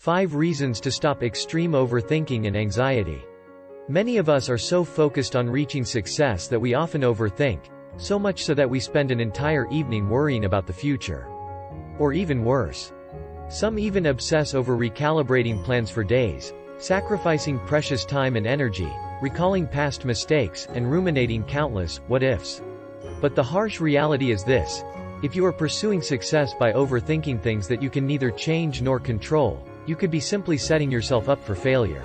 5 reasons to stop extreme overthinking and anxiety. Many of us are so focused on reaching success that we often overthink, so much so that we spend an entire evening worrying about the future. Or even worse. Some even obsess over recalibrating plans for days, sacrificing precious time and energy, recalling past mistakes, and ruminating countless what-ifs. But the harsh reality is this: if you are pursuing success by overthinking things that you can neither change nor control, you could be simply setting yourself up for failure.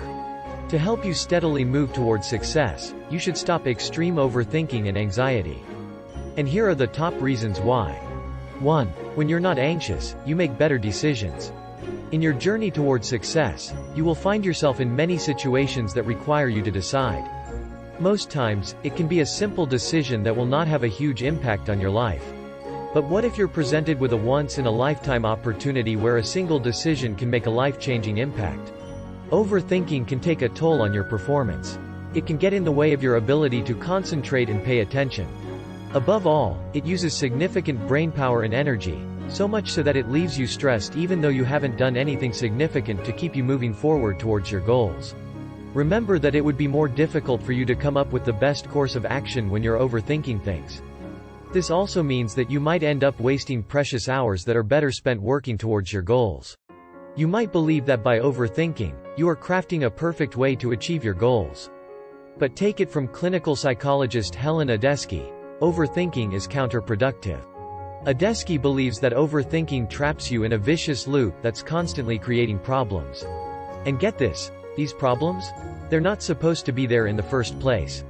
To help you steadily move towards success, you should stop extreme overthinking and anxiety. And here are the top reasons why. 1. When you're not anxious, you make better decisions. In your journey towards success, you will find yourself in many situations that require you to decide. Most times, it can be a simple decision that will not have a huge impact on your life. But what if you're presented with a once-in-a-lifetime opportunity where a single decision can make a life-changing impact? Overthinking can take a toll on your performance. It can get in the way of your ability to concentrate and pay attention. Above all, it uses significant brainpower and energy, so much so that it leaves you stressed even though you haven't done anything significant to keep you moving forward towards your goals. Remember that it would be more difficult for you to come up with the best course of action when you're overthinking things. This also means that you might end up wasting precious hours that are better spent working towards your goals. You might believe that by overthinking, you are crafting a perfect way to achieve your goals. But take it from clinical psychologist Helen Adesky, overthinking is counterproductive. Adesky believes that overthinking traps you in a vicious loop that's constantly creating problems. And get this, these problems? They're not supposed to be there in the first place.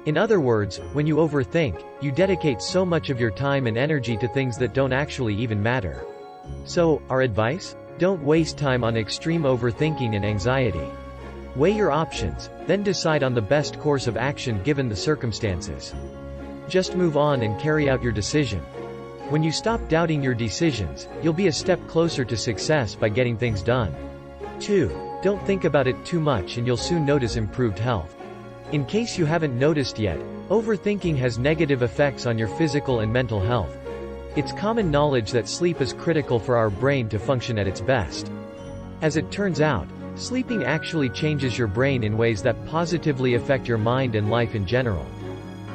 In other words, when you overthink, you dedicate so much of your time and energy to things that don't actually even matter. So, our advice? Don't waste time on extreme overthinking and anxiety. Weigh your options, then decide on the best course of action given the circumstances. Just move on and carry out your decision. When you stop doubting your decisions, you'll be a step closer to success by getting things done. 2. Don't think about it too much and you'll soon notice improved health. In case you haven't noticed yet, overthinking has negative effects on your physical and mental health. It's common knowledge that sleep is critical for our brain to function at its best. As it turns out, sleeping actually changes your brain in ways that positively affect your mind and life in general.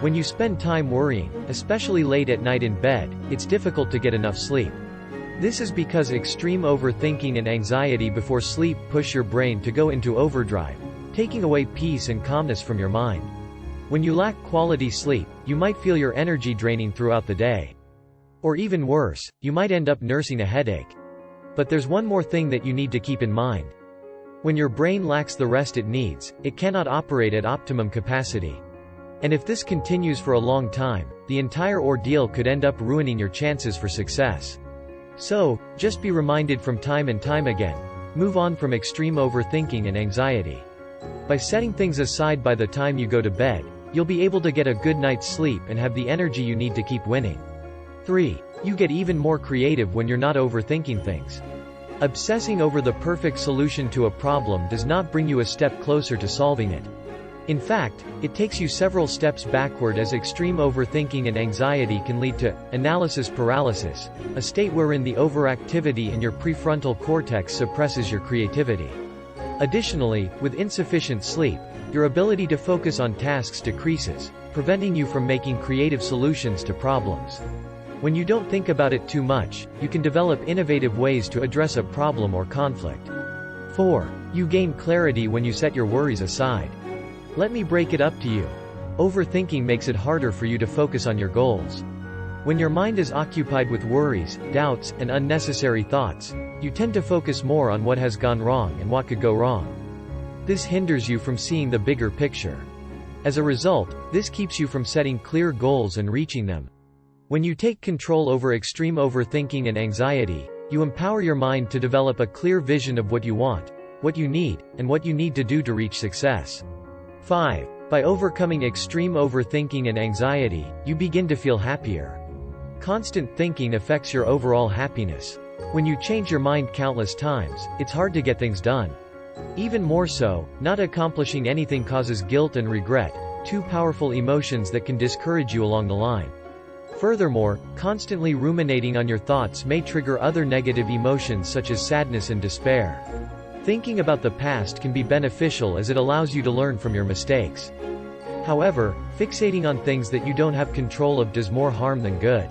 When you spend time worrying, especially late at night in bed, it's difficult to get enough sleep. This is because extreme overthinking and anxiety before sleep push your brain to go into overdrive, taking away peace and calmness from your mind. When you lack quality sleep, you might feel your energy draining throughout the day. Or even worse, you might end up nursing a headache. But there's one more thing that you need to keep in mind. When your brain lacks the rest it needs, it cannot operate at optimum capacity. And if this continues for a long time, the entire ordeal could end up ruining your chances for success. So, just be reminded from time and time again, move on from extreme overthinking and anxiety. By setting things aside by the time you go to bed, you'll be able to get a good night's sleep and have the energy you need to keep winning. 3. You get even more creative when you're not overthinking things. Obsessing over the perfect solution to a problem does not bring you a step closer to solving it. In fact, it takes you several steps backward, as extreme overthinking and anxiety can lead to analysis paralysis, a state wherein the overactivity in your prefrontal cortex suppresses your creativity. Additionally, with insufficient sleep, your ability to focus on tasks decreases, preventing you from making creative solutions to problems. When you don't think about it too much, you can develop innovative ways to address a problem or conflict. 4. You gain clarity when you set your worries aside. Let me break it up to you. Overthinking makes it harder for you to focus on your goals. When your mind is occupied with worries, doubts, and unnecessary thoughts, you tend to focus more on what has gone wrong and what could go wrong. This hinders you from seeing the bigger picture. As a result, this keeps you from setting clear goals and reaching them. When you take control over extreme overthinking and anxiety, you empower your mind to develop a clear vision of what you want, what you need, and what you need to do to reach success. 5. By overcoming extreme overthinking and anxiety, you begin to feel happier. Constant thinking affects your overall happiness. When you change your mind countless times, it's hard to get things done. Even more so, not accomplishing anything causes guilt and regret, two powerful emotions that can discourage you along the line. Furthermore, constantly ruminating on your thoughts may trigger other negative emotions such as sadness and despair. Thinking about the past can be beneficial as it allows you to learn from your mistakes. However, fixating on things that you don't have control of does more harm than good.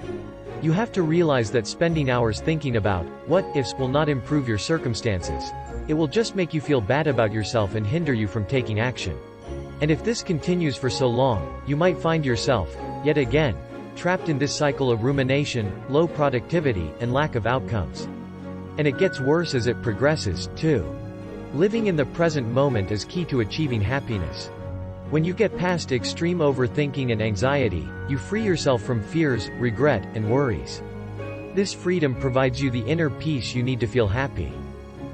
You have to realize that spending hours thinking about what-ifs will not improve your circumstances. It will just make you feel bad about yourself and hinder you from taking action. And if this continues for so long, you might find yourself, yet again, trapped in this cycle of rumination, low productivity, and lack of outcomes. And it gets worse as it progresses, too. Living in the present moment is key to achieving happiness. When you get past extreme overthinking and anxiety, you free yourself from fears, regret, and worries. This freedom provides you the inner peace you need to feel happy.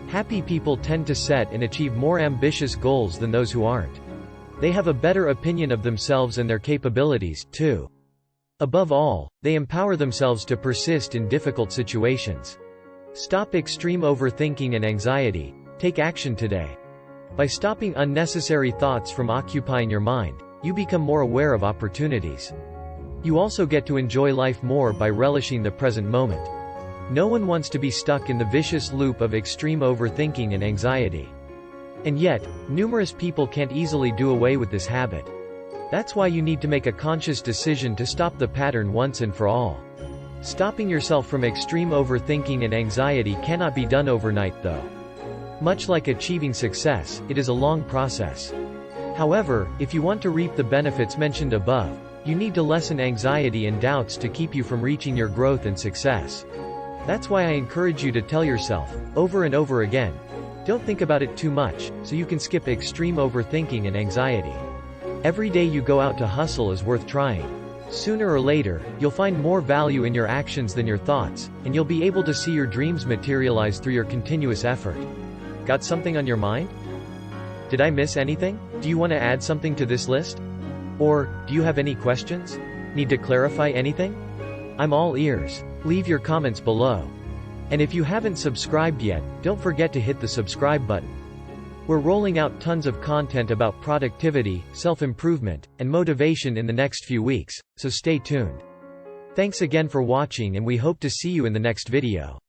Happy people tend to set and achieve more ambitious goals than those who aren't. They have a better opinion of themselves and their capabilities, too. Above all, they empower themselves to persist in difficult situations. Stop extreme overthinking and anxiety. Take action today. By stopping unnecessary thoughts from occupying your mind, you become more aware of opportunities. You also get to enjoy life more by relishing the present moment. No one wants to be stuck in the vicious loop of extreme overthinking and anxiety. And yet, numerous people can't easily do away with this habit. That's why you need to make a conscious decision to stop the pattern once and for all. Stopping yourself from extreme overthinking and anxiety cannot be done overnight though. Much like achieving success, it is a long process. However, if you want to reap the benefits mentioned above, you need to lessen anxiety and doubts to keep you from reaching your growth and success. That's why I encourage you to tell yourself, over and over again, don't think about it too much, so you can skip extreme overthinking and anxiety. Every day you go out to hustle is worth trying. Sooner or later, you'll find more value in your actions than your thoughts, and you'll be able to see your dreams materialize through your continuous effort. Got something on your mind? Did I miss anything? Do you want to add something to this list? Or, do you have any questions? Need to clarify anything? I'm all ears. Leave your comments below. And if you haven't subscribed yet, don't forget to hit the subscribe button. We're rolling out tons of content about productivity, self-improvement, and motivation in the next few weeks, so stay tuned. Thanks again for watching and we hope to see you in the next video.